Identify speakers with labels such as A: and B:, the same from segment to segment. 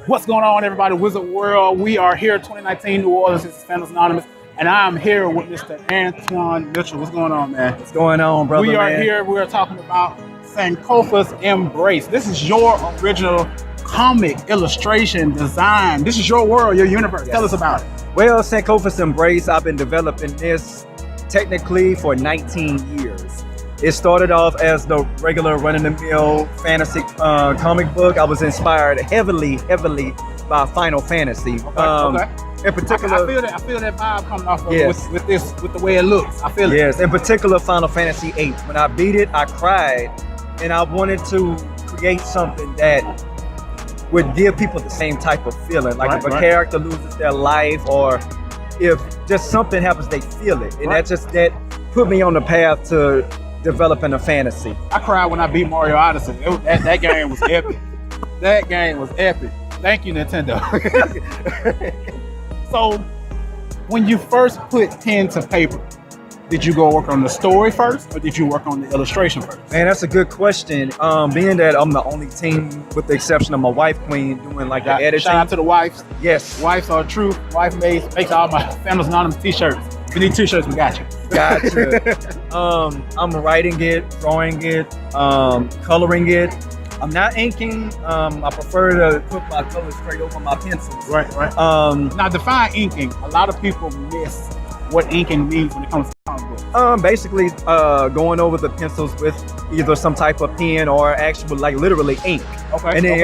A: What's going on, everybody? Wizard World. We are here, 2019 New Orleans. This is Fans Anonymous, and I am here with Mr. Antoine Mitchell. What's going on, man?
B: What's going on, brother?
A: We are here. We are talking about Sankofa'S Eymbrace. This is your original comic illustration design. This is your world, your universe. Yes. Tell us about it.
B: Well, Sankofa'S Eymbrace, I've been developing this technically for 19 years. It started off as the regular run-of-the-mill fantasy comic book. I was inspired heavily by Final Fantasy.
A: Okay.
B: In particular,
A: I feel that vibe coming off of yes. with the way it looks. I feel it.
B: Yes, in particular Final Fantasy VIII. When I beat it, I cried, and I wanted to create something that would give people the same type of feeling. Like if a character loses their life, or if just something happens, they feel it, and that put me on the path to developing a fantasy.
A: I cried when I beat Mario Odyssey. That game was epic. That game was epic. Thank you, Nintendo. So, when you first put pen to paper, did you go work on the story first, or did you work on the illustration first?
B: Man, that's a good question. Being that I'm the only team, with the exception of my wife, Queen, doing like the editing.
A: Shout out to the wives.
B: Yes.
A: Wives are true. Wife makes all my Fans Anonymous t-shirts. If you need t-shirts, we got you.
B: Gotcha. I'm writing it, drawing it, coloring it. I'm not inking. I prefer to put my colors straight over my pencils.
A: Right. Now, define inking. A lot of people miss what inking means when it comes to comic books.
B: Basically, going over the pencils with either some type of pen or actual, like literally ink.
A: Okay.
B: And then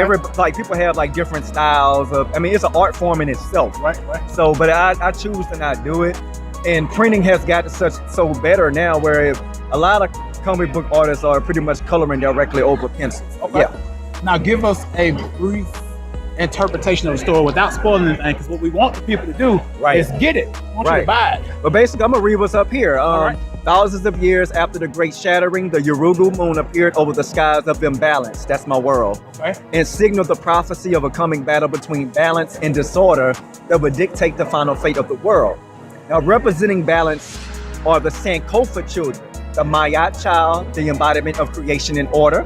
B: people have like different styles of. I mean, it's an art form in itself.
A: Right.
B: So, but I choose to not do it. And printing has gotten so better now, where a lot of comic book artists are pretty much coloring directly over pencils.
A: Okay. Yeah. Now, give us a brief interpretation of the story without spoiling anything, because what we want the people to do is get it. We want you to buy it.
B: But basically, I'm gonna read what's up here. Thousands of years after the Great Shattering, the Urugu moon appeared over the skies of Imbalance. That's my world.
A: Okay.
B: And signaled the prophecy of a coming battle between balance and disorder that would dictate the final fate of the world. Now, representing balance are the Sankofa children, the Mayat child, the embodiment of creation and order,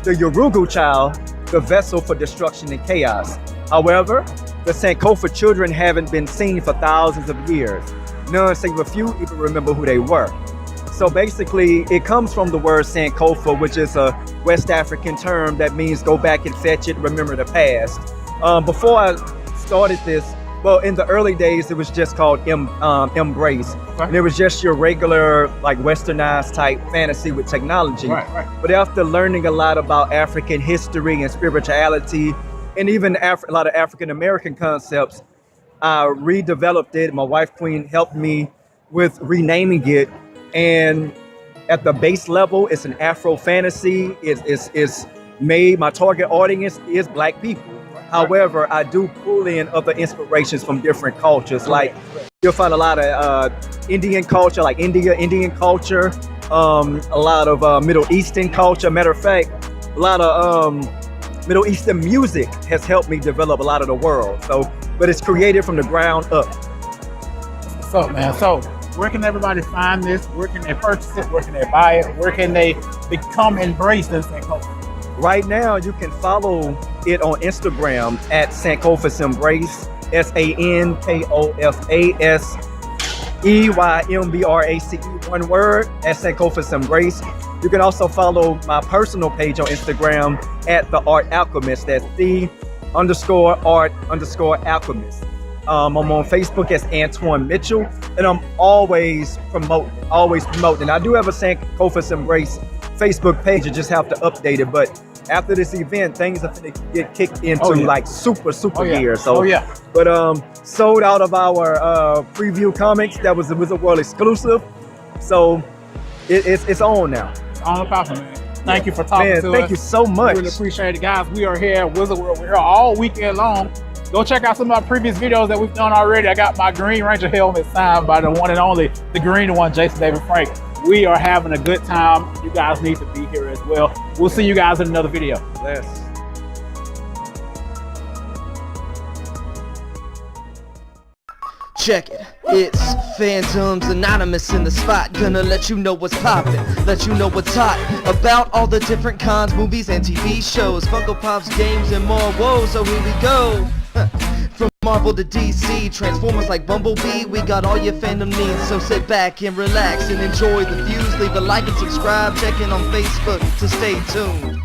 B: the Urugu child, the vessel for destruction and chaos. However, the Sankofa children haven't been seen for thousands of years. None save a few even remember who they were. So basically, it comes from the word Sankofa, which is a West African term that means go back and fetch it, remember the past. Before I started this, well, in the early days, it was just called Eymbrace. Okay. And it was just your regular, like, westernized type fantasy with technology.
A: Right.
B: But after learning a lot about African history and spirituality, and even a lot of African-American concepts, I redeveloped it. My wife, Queen, helped me with renaming it. And at the base level, it's an Afro fantasy. It's made, my target audience is Black people. However, I do pull in other inspirations from different cultures. Like you'll find a lot of Indian culture, like Indian culture, a lot of Middle Eastern culture. Matter of fact, a lot of Middle Eastern music has helped me develop a lot of the world. So, but it's created from the ground up.
A: What's up, man? So, where can everybody find this? Where can they purchase it? Where can they buy it? Where can they become embraced in Sankofa?
B: Right now, you can follow it on Instagram at Sankofa'S Eymbrace, SANKOFAS EYMBRACE, one word, at Sankofa'S Eymbrace. You can also follow my personal page on Instagram at The Art Alchemist. That's _art_alchemist. I'm on Facebook as Antoine Mitchell, and I'm always promoting. I do have a Sankofa'S Eymbrace Facebook page. You just have to update it, but after this event, things are going to get kicked into like super gear. So, but sold out of our preview comics. That was a Wizard World exclusive. So it's on now.
A: It's on the popping, man. Thank you for talking to us.
B: Thank you so much.
A: Really appreciate it, guys. We are here at Wizard World. We're here all weekend long. Go check out some of our previous videos that we've done already. I got my Green Ranger helmet signed by the one and only, the green one, Jason David Frank. We are having a good time. You guys need to be here as well. We'll see you guys in another video.
B: Yes.
C: Check it. It's Phantoms Anonymous in the spot. Gonna let you know what's poppin', let you know what's hot about all the different cons, movies, and TV shows, Funko Pops, games, and more. Whoa, so here we go. From Marvel to DC, Transformers like Bumblebee, we got all your fandom needs. So sit back and relax and enjoy the views. Leave a like and subscribe. Check in on Facebook to stay tuned.